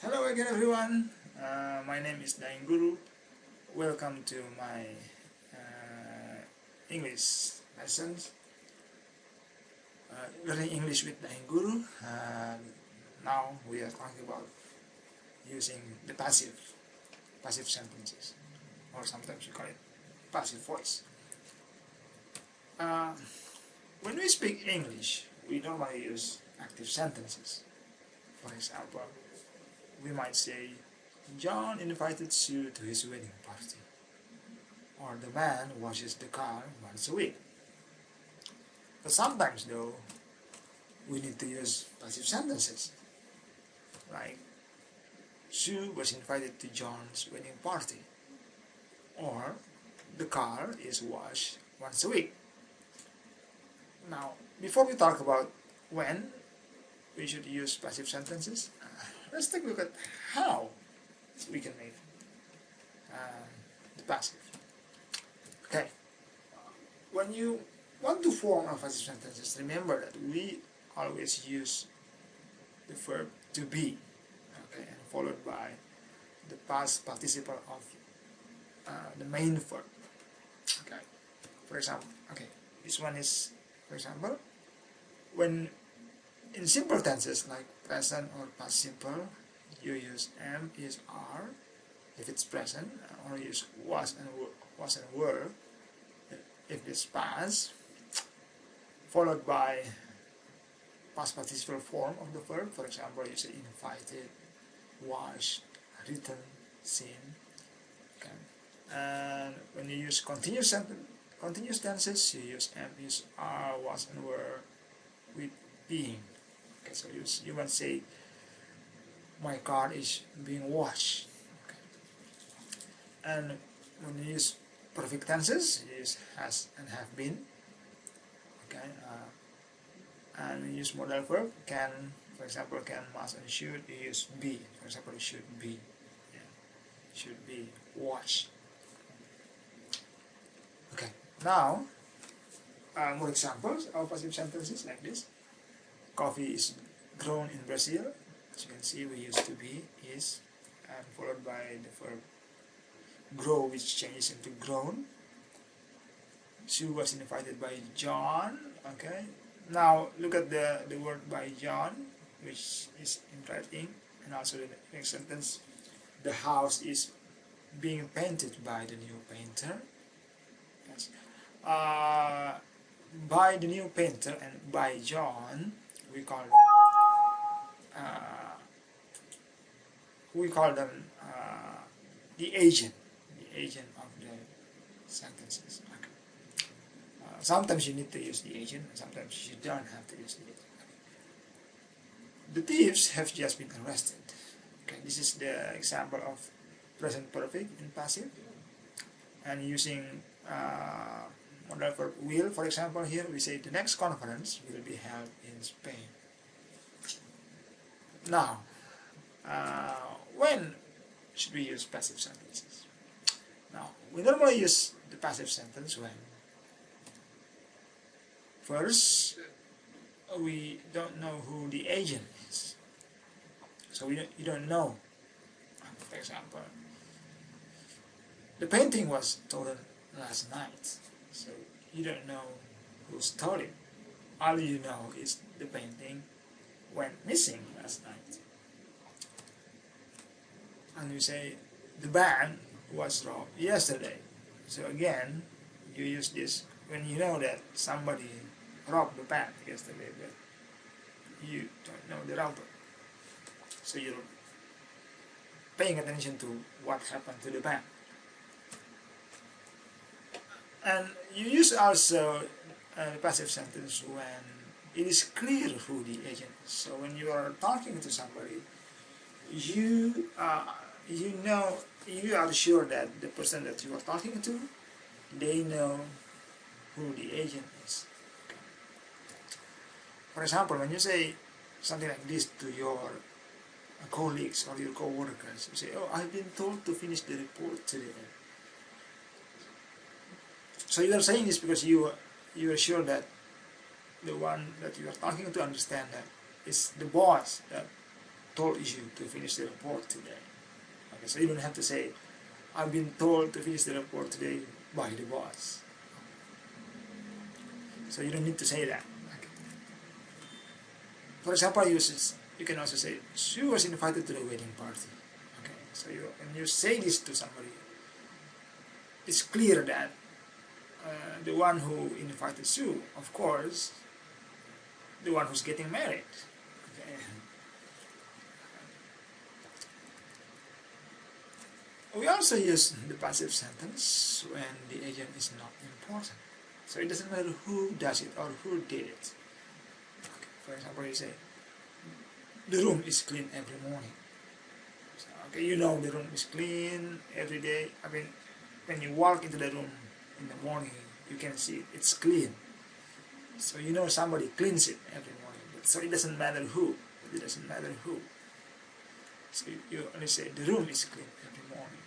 Hello again everyone, my name is Daeng Guru. Welcome to my English lessons, learning English with Daeng Guru. Now we are talking about using the passive sentences, or sometimes you call it passive voice. Uh, when we speak English, we normally use active sentences. For example, we might say, John invited Sue to his wedding party. Or the man washes the car once a week. But sometimes though, we need to use passive sentences. Like, Sue was invited to John's wedding party. Or, the car is washed once a week. Now, before we talk about when we should use passive sentences, let's take a look at how we can make the passive. Okay, when you want to form a passive sentences, remember that we always use the verb to be, okay, and followed by the past participle of the main verb. Okay, for example, okay, this one is, for example, when in simple tenses like present or past simple, you use am, is, are if it's present, or use was and were if it's past, followed by past participle form of the verb. For example, you say invited, washed, written, seen. Okay. And when you use continuous tenses, you use am, is, are, was and were with being. Okay, so you might say, my car is being washed. Okay. And when you use perfect tenses, you use has and have been. Okay. And when you use modal verb, can, for example, can, must, and should, you use be. For example, should be. Yeah. Should be washed. Okay. Now, more examples of passive sentences like this. Coffee is grown in Brazil. As you can see, we use to be, is, and followed by the verb grow, which changes into grown. Sue was invited by John. Okay. Now look at the word by John, which is in writing, and also the next sentence. The house is being painted by the new painter. Yes. By the new painter and by John, we call them the agent of the sentences. Okay. Sometimes you need to use the agent, sometimes you don't have to use the agent. The thieves have just been arrested. Okay, this is the example of present perfect in passive, and using modal verb will. For example, here we say the next conference will be held in Spain. Now, when should we use passive sentences? Now, we normally use the passive sentence when first we don't know who the agent is. So you don't know. For example, the painting was stolen last night. So you don't know who stole it. All you know is the painting went missing last night. And you say the bank was robbed yesterday. So again, you use this when you know that somebody robbed the bank yesterday, but you don't know the robber. So you're paying attention to what happened to the bank. And you use also a passive sentence when it is clear who the agent is. So when you are talking to somebody, you are sure that the person that you are talking to, they know who the agent is. For example, when you say something like this to your colleagues or your co-workers, you say, oh, I've been told to finish the report today. So you are saying this because you are sure that the one that you are talking to understand that is the boss that told you to finish the report today. Okay, so you don't have to say, I've been told to finish the report today by the boss. So you don't need to say that. Okay. For example, you can also say, Sue was invited to the wedding party. Okay, so when you say this to somebody, it's clear that the one who invited Sue, of course, the one who's getting married. Okay. We also use the passive sentence when the agent is not important. So it doesn't matter who does it or who did it. Okay. For example, you say, the room is clean every morning. So, okay, you know the room is clean every day. I mean, when you walk into the room in the morning, you can see it's clean. So you know somebody cleans it every morning. So it doesn't matter who. It doesn't matter who. So you only say the room is clean every morning.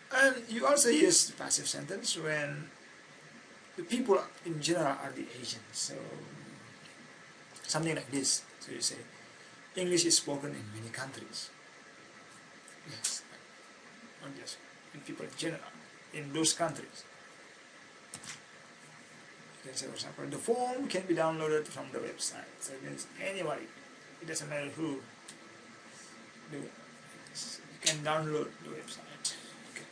And you also use the passive sentence when the people in general are the agents. So something like this. So you say, English is spoken in many countries. Yes. Not just in people in general. In those countries. You can say, for example, the form can be downloaded from the website. So it means anybody. It doesn't matter who. You can download the website. Okay.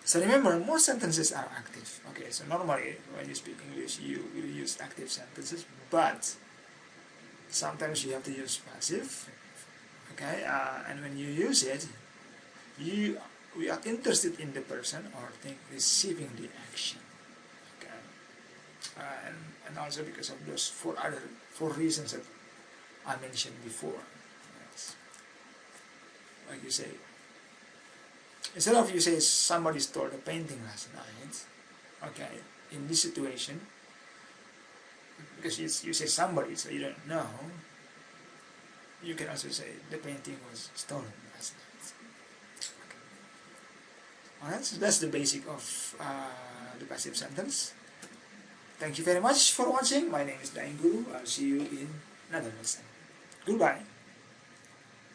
So remember, most sentences are active. Okay, so normally when you speak English, you will use active sentences, but sometimes you have to use passive. Okay, and when you use it, we are interested in the person or think receiving the action. Okay, and also because of those four reasons that I mentioned before. Yes. Like you say, instead of you say somebody stole a painting last night. Okay, in this situation, because you say somebody, so you don't know. You can also say the painting was stolen last night. Okay. Alright, so that's the basic of the passive sentence. Thank you very much for watching. My name is Daing Guru. I'll see you in another lesson. Goodbye.